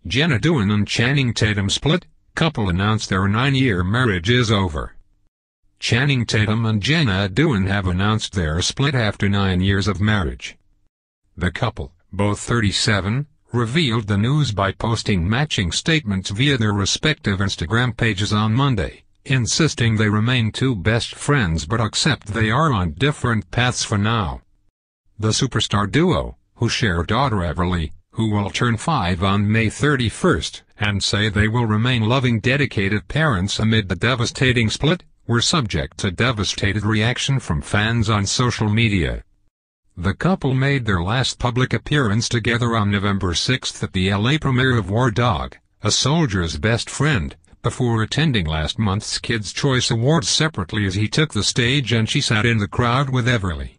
Jenna Dewan and Channing Tatum split, couple announced their 9-year marriage is over. Channing Tatum and Jenna Dewan have announced their split after 9 years of marriage. The couple, both 37, revealed the news by posting matching statements via their respective Instagram pages on Monday, insisting they remain two best friends but accept they are on different paths for now. The superstar duo, who share daughter Everly, who will turn 5 on May 31st, and say they will remain loving dedicated parents amid the devastating split, were subject to devastated reaction from fans on social media. The couple made their last public appearance together on November 6 at the LA premiere of War Dog, A Soldier's Best Friend, before attending last month's Kids' Choice Awards separately as he took the stage and she sat in the crowd with Everly.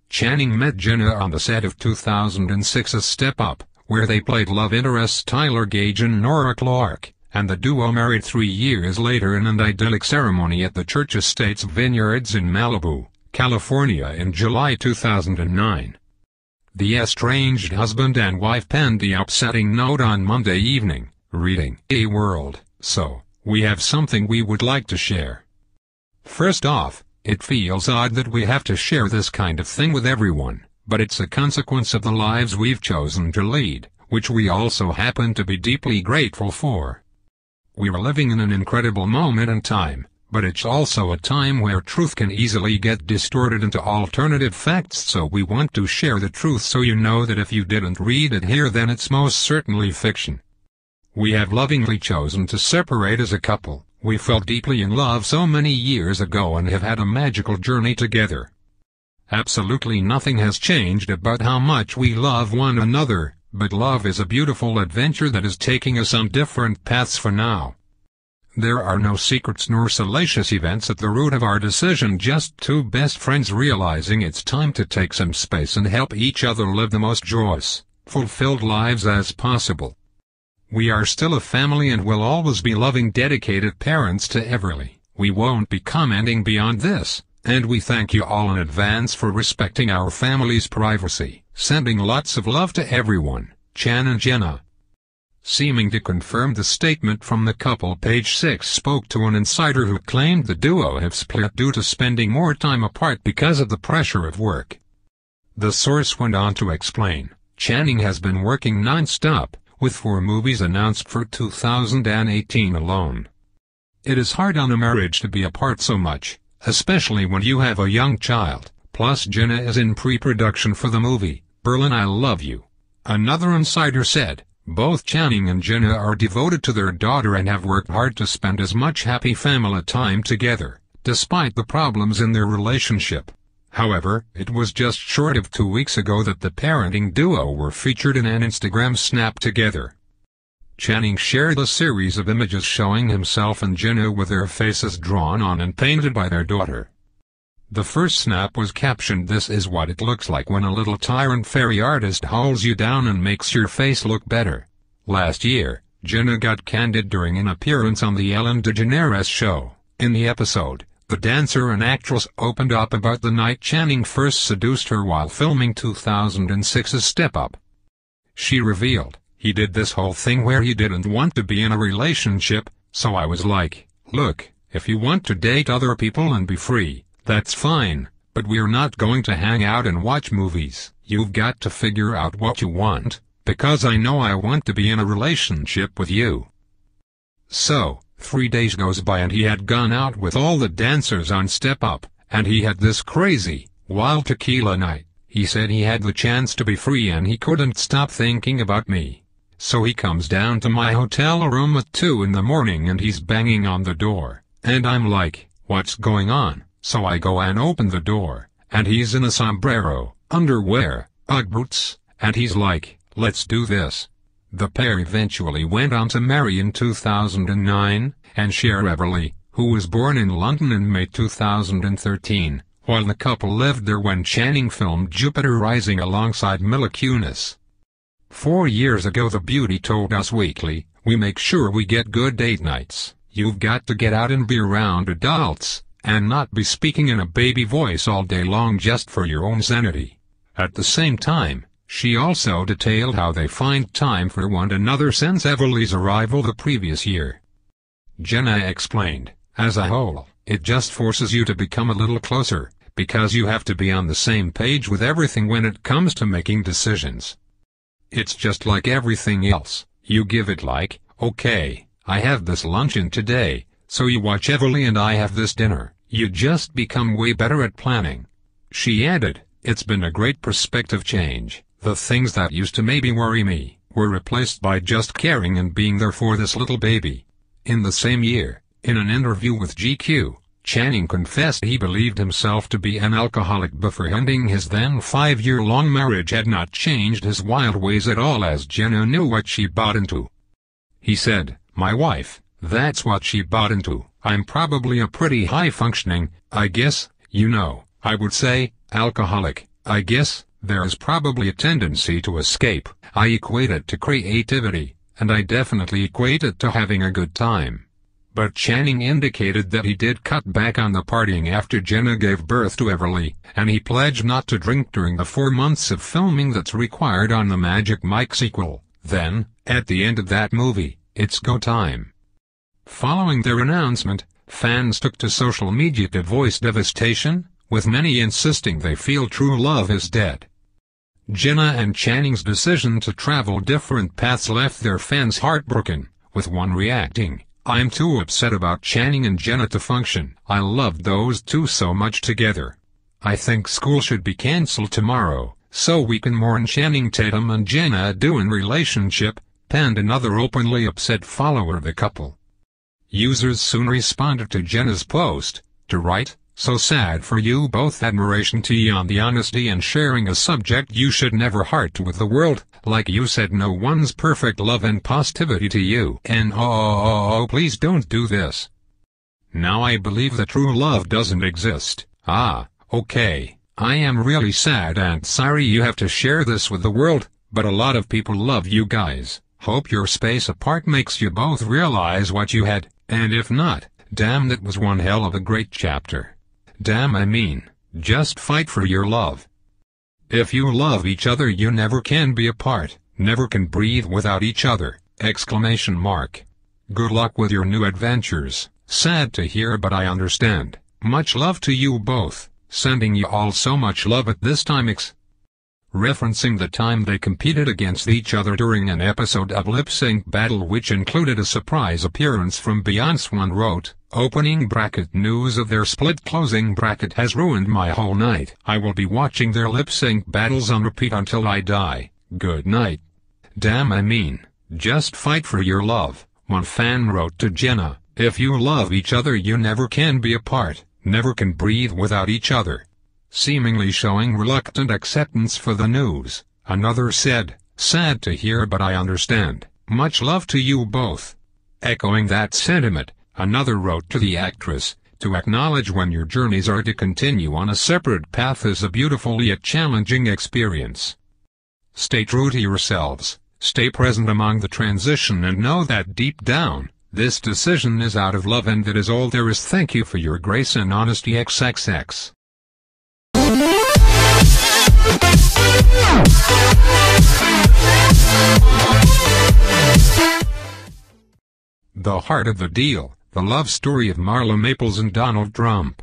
Channing met Jenna on the set of 2006's Step Up, where they played love interests Tyler Gage and Nora Clark, and the duo married 3 years later in an idyllic ceremony at the Church Estates Vineyards in Malibu, California in July 2009. The estranged husband and wife penned the upsetting note on Monday evening, reading, "Hey world, so, we have something we would like to share. First off, it feels odd that we have to share this kind of thing with everyone, but it's a consequence of the lives we've chosen to lead, which we also happen to be deeply grateful for. We're living in an incredible moment in time, but it's also a time where truth can easily get distorted into alternative facts, so we want to share the truth so you know that if you didn't read it here then it's most certainly fiction. We have lovingly chosen to separate as a couple. We fell deeply in love so many years ago and have had a magical journey together. Absolutely nothing has changed about how much we love one another, but love is a beautiful adventure that is taking us on different paths for now. There are no secrets nor salacious events at the root of our decision, just two best friends realizing it's time to take some space and help each other live the most joyous, fulfilled lives as possible. We are still a family and will always be loving dedicated parents to Everly. We won't be commenting beyond this, and we thank you all in advance for respecting our family's privacy. Sending lots of love to everyone, Chan and Jenna." Seeming to confirm the statement from the couple, Page 6 spoke to an insider who claimed the duo have split due to spending more time apart because of the pressure of work. The source went on to explain, "Channing has been working non-stop, with 4 movies announced for 2018 alone. It is hard on a marriage to be apart so much, especially when you have a young child, plus Jenna is in pre-production for the movie, Berlin I Love You." Another insider said, "Both Channing and Jenna are devoted to their daughter and have worked hard to spend as much happy family time together, despite the problems in their relationship." However, it was just short of 2 weeks ago that the parenting duo were featured in an Instagram snap together. Channing shared a series of images showing himself and Jenna with their faces drawn on and painted by their daughter. The first snap was captioned, "This is what it looks like when a little tyrant fairy artist holds you down and makes your face look better." Last year, Jenna got candid during an appearance on the Ellen DeGeneres show. In the episode, the dancer and actress opened up about the night Channing first seduced her while filming 2006's Step Up. She revealed, "He did this whole thing where he didn't want to be in a relationship, so I was like, look, if you want to date other people and be free, that's fine, but we're not going to hang out and watch movies. You've got to figure out what you want, because I know I want to be in a relationship with you." So, 3 days goes by and he had gone out with all the dancers on Step Up, and he had this crazy, wild tequila night. He said he had the chance to be free and he couldn't stop thinking about me. So he comes down to my hotel room at 2 in the morning and he's banging on the door, and I'm like, what's going on? So I go and open the door, and he's in a sombrero, underwear, Ugg boots, and he's like, let's do this. The pair eventually went on to marry in 2009, and share Everly, who was born in London in May 2013, while the couple lived there when Channing filmed Jupiter Rising alongside Mila Kunis. 4 years ago the beauty told Us Weekly, "We make sure we get good date nights. You've got to get out and be around adults, and not be speaking in a baby voice all day long just for your own sanity. At the same time, she also detailed how they find time for one another since Everly's arrival the previous year. Jenna explained, "As a whole, it just forces you to become a little closer, because you have to be on the same page with everything when it comes to making decisions. It's just like everything else, you give it like, okay, I have this luncheon today, so you watch Everly and I have this dinner. You just become way better at planning." She added, "It's been a great perspective change. The things that used to maybe worry me were replaced by just caring and being there for this little baby." In the same year, in an interview with GQ, Channing confessed he believed himself to be an alcoholic before ending his then 5-year-long marriage had not changed his wild ways at all, as Jenna knew what she bought into. He said, "My wife, that's what she bought into. I'm probably a pretty high-functioning, I guess, I would say, alcoholic. I guess there's probably a tendency to escape. I equate it to creativity, and I definitely equate it to having a good time." But Channing indicated that he did cut back on the partying after Jenna gave birth to Everly, and he pledged not to drink during the 4 months of filming that's required on the Magic Mike sequel. Then, at the end of that movie, it's go time. Following their announcement, fans took to social media to voice devastation, with many insisting they feel true love is dead. Jenna and Channing's decision to travel different paths left their fans heartbroken, with one reacting, "I'm too upset about Channing and Jenna to function. I loved those two so much together. I think school should be cancelled tomorrow, so we can mourn Channing Tatum and Jenna Doan relationship," penned another openly upset follower of the couple. Users soon responded to Jenna's post, to write, "So sad for you both, admiration to you on the honesty and sharing a subject you should never heart with the world, like you said no one's perfect, love and positivity to you, and oh please don't do this. Now I believe that true love doesn't exist. Okay, I am really sad and sorry you have to share this with the world, but a lot of people love you guys. Hope your space apart makes you both realize what you had, and if not, damn, that was one hell of a great chapter. Damn, just fight for your love. If you love each other you never can be apart, never can breathe without each other, ! Good luck with your new adventures. Sad to hear, but I understand. Much love to you both. Sending you all so much love at this time. Referencing the time they competed against each other during an episode of Lip Sync Battle, which included a surprise appearance from Beyonce, one wrote, "Opening bracket, news of their split. Closing bracket, has ruined my whole night. I will be watching their lip sync battles on repeat until I die. Good night." Damn, just fight for your love, one fan wrote to Jenna. "If you love each other you never can be apart, never can breathe without each other." Seemingly showing reluctant acceptance for the news, another said, "Sad to hear, but I understand. Much love to you both." Echoing that sentiment, another wrote to the actress, "To acknowledge when your journeys are to continue on a separate path is a beautiful yet challenging experience. Stay true to yourselves, stay present among the transition, and know that deep down, this decision is out of love, and that is all there is. Thank you for your grace and honesty. XXX." The heart of the deal, the love story of Marla Maples and Donald Trump.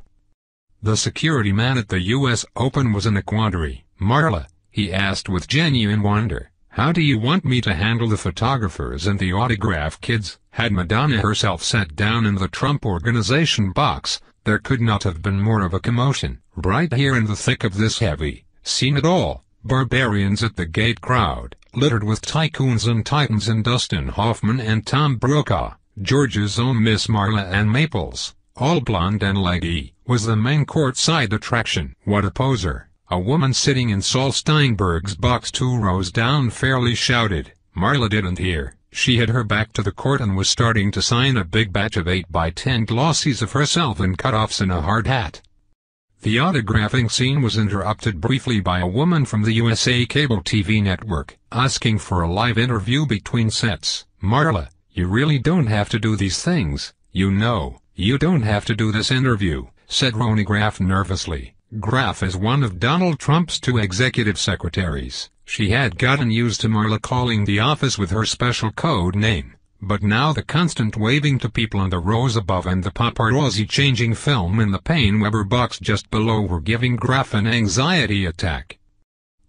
The security man at the U.S. Open was in a quandary. "Marla," he asked with genuine wonder, "how do you want me to handle the photographers and the autograph kids?" Had Madonna herself sat down in the Trump Organization box, there could not have been more of a commotion. Right here in the thick of this heavy, seen it all, barbarians at the gate crowd, littered with tycoons and titans and Dustin Hoffman and Tom Brokaw, Georgia's own Miss Marla Ann Maples, all blonde and leggy, was the main courtside attraction. "What a poser!" a woman sitting in Saul Steinberg's box 2 rows down fairly shouted. Marla didn't hear. She had her back to the court and was starting to sign a big batch of 8x10 glossies of herself in cutoffs and a hard hat. The autographing scene was interrupted briefly by a woman from the USA cable TV network, asking for a live interview between sets. "Marla, you really don't have to do these things, you know. You don't have to do this interview," said Roni Graff nervously. Graff is one of Donald Trump's 2 executive secretaries. She had gotten used to Marla calling the office with her special code name, but now the constant waving to people in the rows above and the paparazzi changing film in the Paine-Webber box just below were giving Graff an anxiety attack.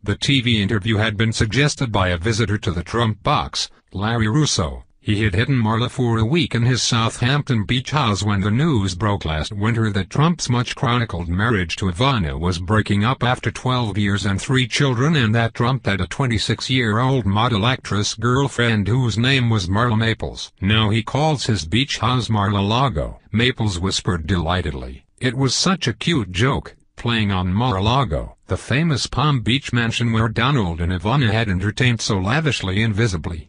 The TV interview had been suggested by a visitor to the Trump box, Larry Russo. He had hidden Marla for a week in his Southampton beach house when the news broke last winter that Trump's much-chronicled marriage to Ivana was breaking up after 12 years and 3 children, and that Trump had a 26-year-old model actress girlfriend whose name was Marla Maples. Now he calls his beach house Mar-a-Lago, Maples whispered delightedly. It was such a cute joke, playing on Mar-a-Lago, the famous Palm Beach mansion where Donald and Ivana had entertained so lavishly and visibly.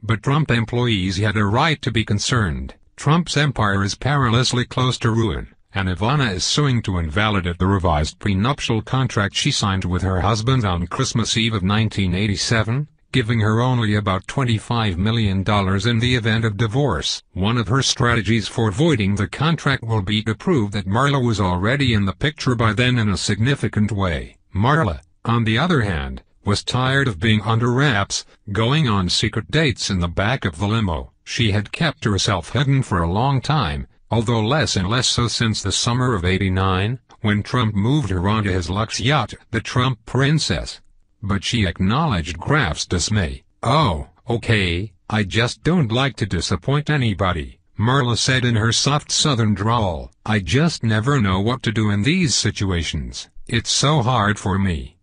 But Trump employees had a right to be concerned. Trump's empire is perilously close to ruin, and Ivana is suing to invalidate the revised prenuptial contract she signed with her husband on Christmas Eve of 1987, giving her only about $25 million in the event of divorce. One of her strategies for voiding the contract will be to prove that Marla was already in the picture by then in a significant way. Marla, on the other hand, was tired of being under wraps, going on secret dates in the back of the limo. She had kept herself hidden for a long time, although less and less so since the summer of '89, when Trump moved her onto his luxe yacht, the Trump Princess. But she acknowledged Graff's dismay. "Oh, okay, I just don't like to disappoint anybody," Marla said in her soft southern drawl. "I just never know what to do in these situations. It's so hard for me."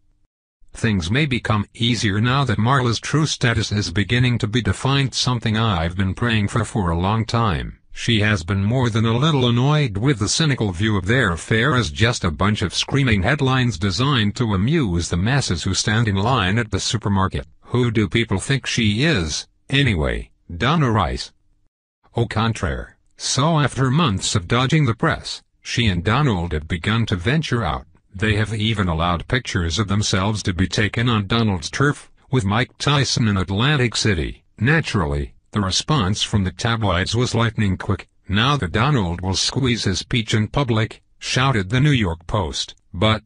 Things may become easier now that Marla's true status is beginning to be defined, something I've been praying for a long time. She has been more than a little annoyed with the cynical view of their affair as just a bunch of screaming headlines designed to amuse the masses who stand in line at the supermarket. Who do people think she is, anyway? Donna Rice. Au contraire. So after months of dodging the press, she and Donald have begun to venture out. They have even allowed pictures of themselves to be taken on Donald's turf, with Mike Tyson in Atlantic City. Naturally, the response from the tabloids was lightning quick. "Now that Donald will squeeze his peach in public," shouted the New York Post. But,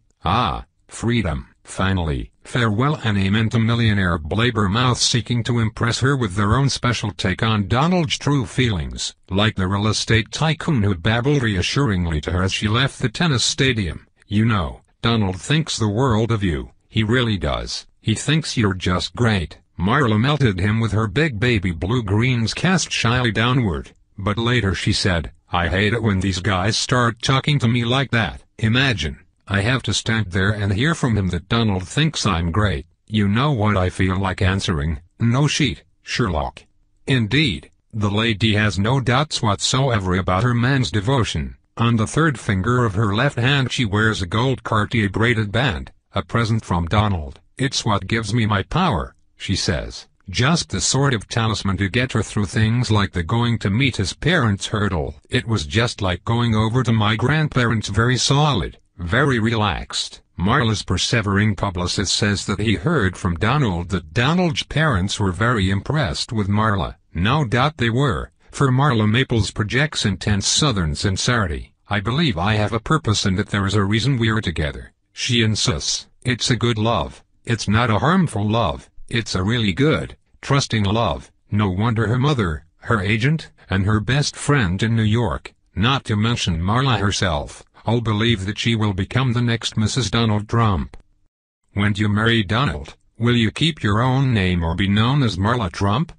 freedom, finally, farewell and amen to millionaire blabbermouths seeking to impress her with their own special take on Donald's true feelings, like the real estate tycoon who babbled reassuringly to her as she left the tennis stadium. "You know, Donald thinks the world of you, he really does. He thinks you're just great." Marla melted him with her big baby blue greens cast shyly downward, but later she said, "I hate it when these guys start talking to me like that. Imagine, I have to stand there and hear from him that Donald thinks I'm great. You know what I feel like answering? No shit, Sherlock." Indeed, the lady has no doubts whatsoever about her man's devotion. On the third finger of her left hand she wears a gold Cartier braided band, a present from Donald. "It's what gives me my power," she says. Just the sort of talisman to get her through things like the going to meet his parents hurdle. "It was just like going over to my grandparents, very solid, very relaxed." Marla's persevering publicist says that he heard from Donald that Donald's parents were very impressed with Marla. No doubt they were, for Marla Maples projects intense Southern sincerity. "I believe I have a purpose and that there is a reason we're together," she insists. "It's a good love. It's not a harmful love. It's a really good, trusting love." No wonder her mother, her agent, and her best friend in New York, not to mention Marla herself, all believe that she will become the next Mrs. Donald Trump. "When you marry Donald, will you keep your own name or be known as Marla Trump?"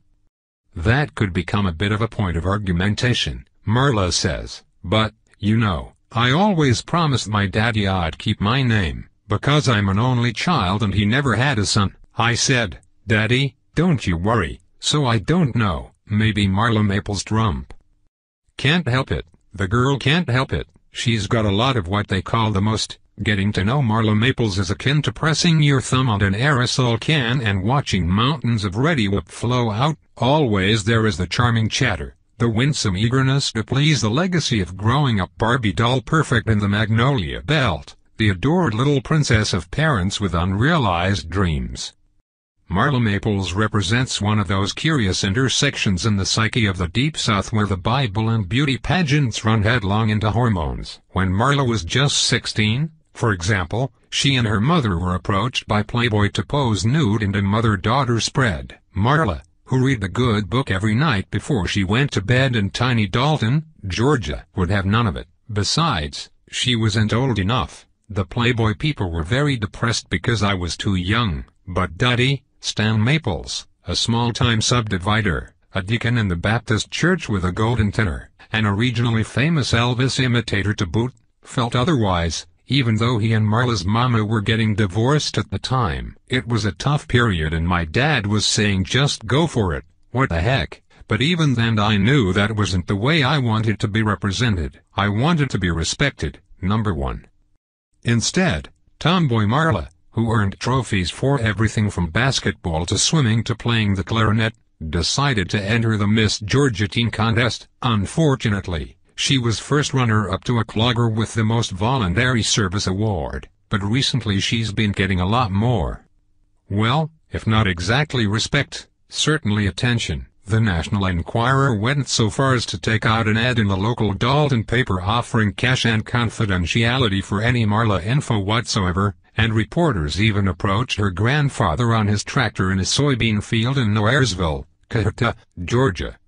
That could become a bit of a point of argumentation, Marla says. "But, you know, I always promised my daddy I'd keep my name, because I'm an only child and he never had a son." I said, "Daddy, don't you worry." So I don't know, maybe Marla Maples Trump. Can't help it, the girl can't help it. She's got a lot of what they call the most. Getting to know Marla Maples is akin to pressing your thumb on an aerosol can and watching mountains of ready whip flow out. Always there is the charming chatter, the winsome eagerness to please, the legacy of growing up Barbie doll perfect in the Magnolia Belt, the adored little princess of parents with unrealized dreams. Marla Maples represents one of those curious intersections in the psyche of the Deep South where the Bible and beauty pageants run headlong into hormones. When Marla was just 16, for example, she and her mother were approached by Playboy to pose nude in a mother-daughter spread. Marla, who read the good book every night before she went to bed in tiny Dalton, Georgia, would have none of it. Besides, she wasn't old enough. The Playboy people were very depressed because I was too young. But Daddy, Stan Maples, a small-time subdivider, a deacon in the Baptist church with a golden tenor, and a regionally famous Elvis imitator to boot, felt otherwise, even though he and Marla's mama were getting divorced at the time. It was a tough period and my dad was saying just go for it, what the heck, but even then I knew that wasn't the way I wanted to be represented. I wanted to be respected, number one. Instead, tomboy Marla, who earned trophies for everything from basketball to swimming to playing the clarinet, decided to enter the Miss Georgia Teen Contest. Unfortunately, she was first runner-up to a clogger with the Most Voluntary Service Award, but recently she's been getting a lot more. Well, if not exactly respect, certainly attention. The National Enquirer went so far as to take out an ad in the local Dalton paper offering cash and confidentiality for any Marla info whatsoever, and reporters even approached her grandfather on his tractor in a soybean field in Nowheresville, Cahata, Georgia.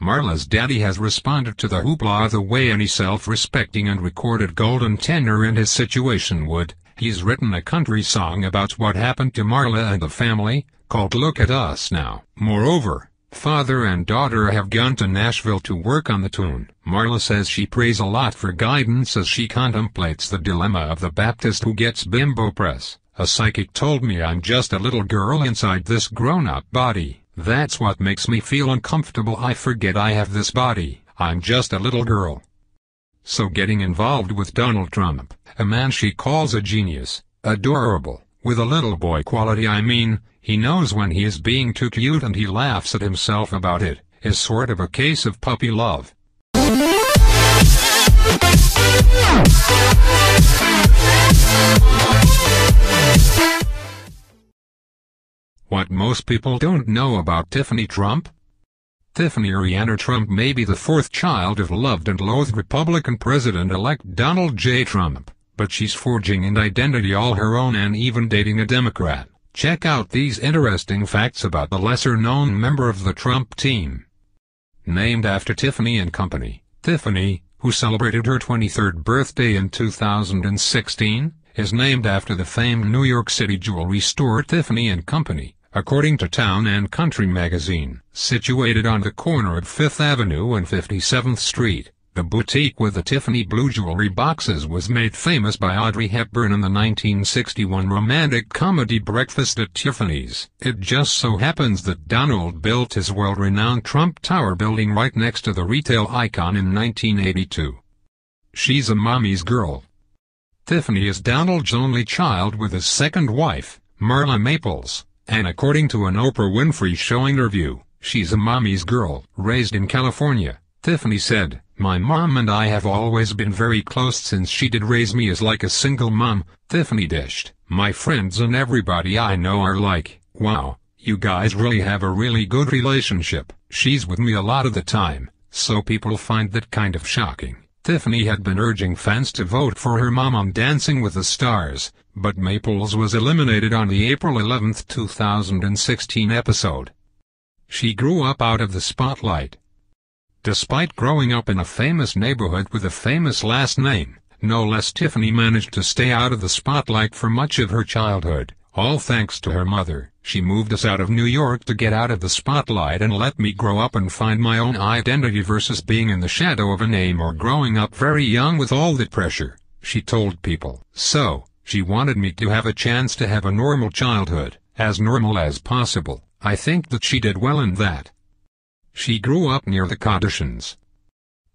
Marla's daddy has responded to the hoopla the way any self-respecting and recorded golden tenor in his situation would. He's written a country song about what happened to Marla and the family, called Look at Us Now. Moreover, father and daughter have gone to Nashville to work on the tune. Marla says she prays a lot for guidance as she contemplates the dilemma of the Baptist who gets bimbo press. A psychic told me I'm just a little girl inside this grown-up body. That's what makes me feel uncomfortable. I forget I have this body. I'm just a little girl. So getting involved with Donald Trump, a man she calls a genius, adorable, with a little boy quality, I mean, he knows when he is being too cute and he laughs at himself about it, is sort of a case of puppy love. What most people don't know about Tiffany Trump? Tiffany Ariana Trump may be the fourth child of loved and loathed Republican President-elect Donald J. Trump, but she's forging an identity all her own and even dating a Democrat. Check out these interesting facts about the lesser-known member of the Trump team. Named after Tiffany & Company, Tiffany, who celebrated her 23rd birthday in 2016, is named after the famed New York City jewelry store Tiffany & Company, according to Town & Country magazine. Situated on the corner of 5th Avenue and 57th Street, the boutique with the Tiffany blue jewelry boxes was made famous by Audrey Hepburn in the 1961 romantic comedy Breakfast at Tiffany's. It just so happens that Donald built his world-renowned Trump Tower building right next to the retail icon in 1982. She's a mommy's girl. Tiffany is Donald's only child with his second wife, Marla Maples, and according to an Oprah Winfrey Show interview, she's a mommy's girl. Raised in California, Tiffany said, "My mom and I have always been very close since she did raise me as like a single mom." Tiffany dished, "My friends and everybody I know are like, wow, you guys really have a really good relationship. She's with me a lot of the time, so people find that kind of shocking." Tiffany had been urging fans to vote for her mom on Dancing with the Stars, but Maples was eliminated on the April 11, 2016 episode. She grew up out of the spotlight. Despite growing up in a famous neighborhood with a famous last name, no less, Tiffany managed to stay out of the spotlight for much of her childhood, all thanks to her mother. "She moved us out of New York to get out of the spotlight and let me grow up and find my own identity versus being in the shadow of a name or growing up very young with all that pressure," she told People. So, she wanted me to have a chance to have a normal childhood, as normal as possible. I think that she did well in that. She grew up near the Kardashians.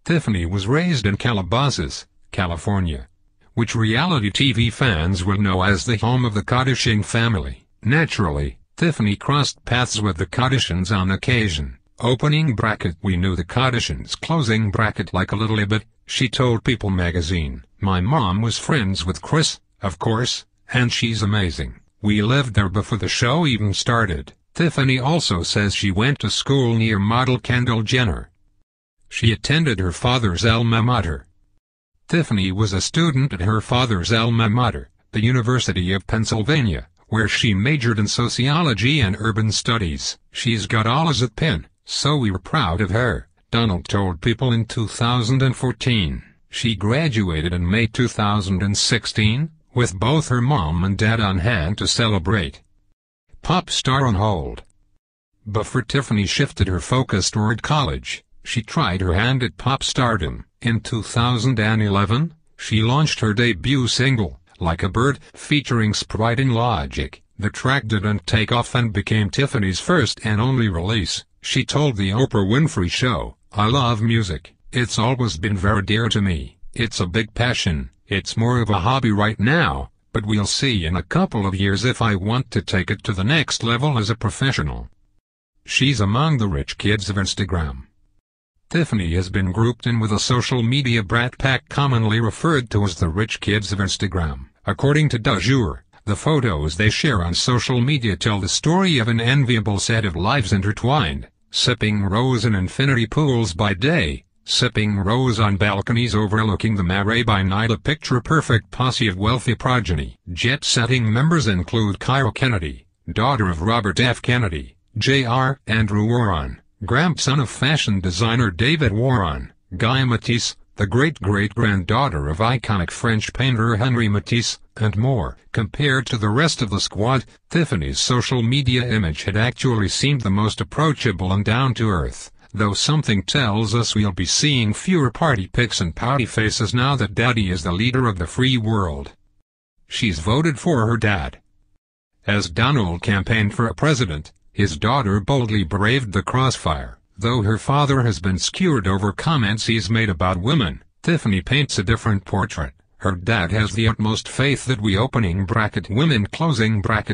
Tiffany was raised in Calabasas, California, which reality TV fans will know as the home of the Kardashian family. Naturally, Tiffany crossed paths with the Kardashians on occasion. Opening bracket, "We knew the Kardashians," closing bracket, "like a little bit," she told People magazine. "My mom was friends with Kris, of course, and she's amazing. We lived there before the show even started. Tiffany also says she went to school near model Kendall Jenner. She attended her father's alma mater. Tiffany was a student at her father's alma mater, the University of Pennsylvania, where she majored in sociology and urban studies. She's got all as a pin, so we were proud of her, Donald told People in 2014. She graduated in May 2016, with both her mom and dad on hand to celebrate. Pop star on hold. Before Tiffany shifted her focus toward college, she tried her hand at pop stardom. In 2011, she launched her debut single, Like a Bird, featuring Sprite and Logic. The track didn't take off and became Tiffany's first and only release. She told the Oprah Winfrey Show, "I love music. It's always been very dear to me. It's a big passion. It's more of a hobby right now, but we'll see in a couple of years if I want to take it to the next level as a professional." She's among the rich kids of Instagram. Tiffany has been grouped in with a social media brat pack commonly referred to as the rich kids of Instagram. According to Du Jour, the photos they share on social media tell the story of an enviable set of lives intertwined, sipping rose in infinity pools by day, sipping rose on balconies overlooking the Marais by night. A picture-perfect posse of wealthy progeny. Jet-setting members include Kyra Kennedy, daughter of Robert F. Kennedy, Jr. Andrew Warren, grandson of fashion designer David Warren, Guy Matisse, the great-great-granddaughter of iconic French painter Henri Matisse, and more. Compared to the rest of the squad, Tiffany's social media image had actually seemed the most approachable and down-to-earth, though something tells us we'll be seeing fewer party pics and pouty faces now that Daddy is the leader of the free world. She's voted for her dad. As Donald campaigned for president, his daughter boldly braved the crossfire. Though her father has been skewered over comments he's made about women, Tiffany paints a different portrait. Her dad has the utmost faith that we (women)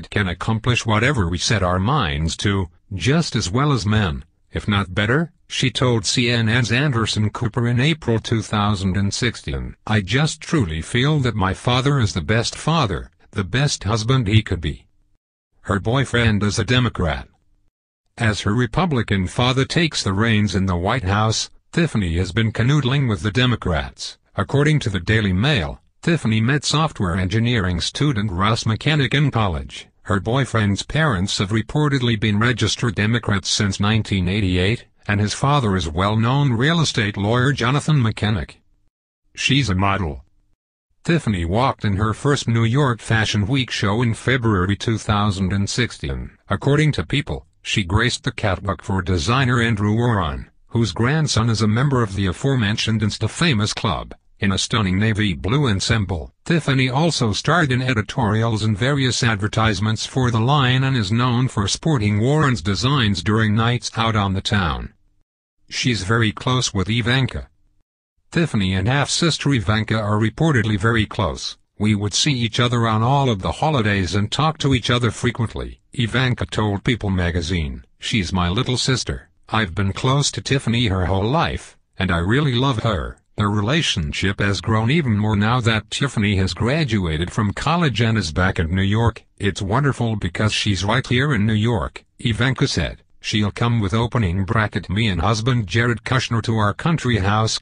can accomplish whatever we set our minds to, just as well as men, if not better, she told CNN's Anderson Cooper in April 2016. "I just truly feel that my father is the best father, the best husband he could be." Her boyfriend is a Democrat. As her Republican father takes the reins in the White House, Tiffany has been canoodling with the Democrats. According to the Daily Mail, Tiffany met software engineering student Russ McKennick in college. Her boyfriend's parents have reportedly been registered Democrats since 1988, and his father is well-known real estate lawyer Jonathan McKennick. She's a model. Tiffany walked in her first New York Fashion Week show in February 2016. According to People, she graced the catwalk for designer Andrew Warren, whose grandson is a member of the aforementioned Insta-famous club, in a stunning navy blue ensemble. Tiffany also starred in editorials and various advertisements for the line and is known for sporting Warren's designs during nights out on the town. She's very close with Ivanka. Tiffany and half-sister Ivanka are reportedly very close. "We would see each other on all of the holidays and talk to each other frequently," Ivanka told People magazine. "She's my little sister. I've been close to Tiffany her whole life, and I really love her." Their relationship has grown even more now that Tiffany has graduated from college and is back in New York. "It's wonderful because she's right here in New York," Ivanka said. "She'll come with (me and husband Jared Kushner to our country house).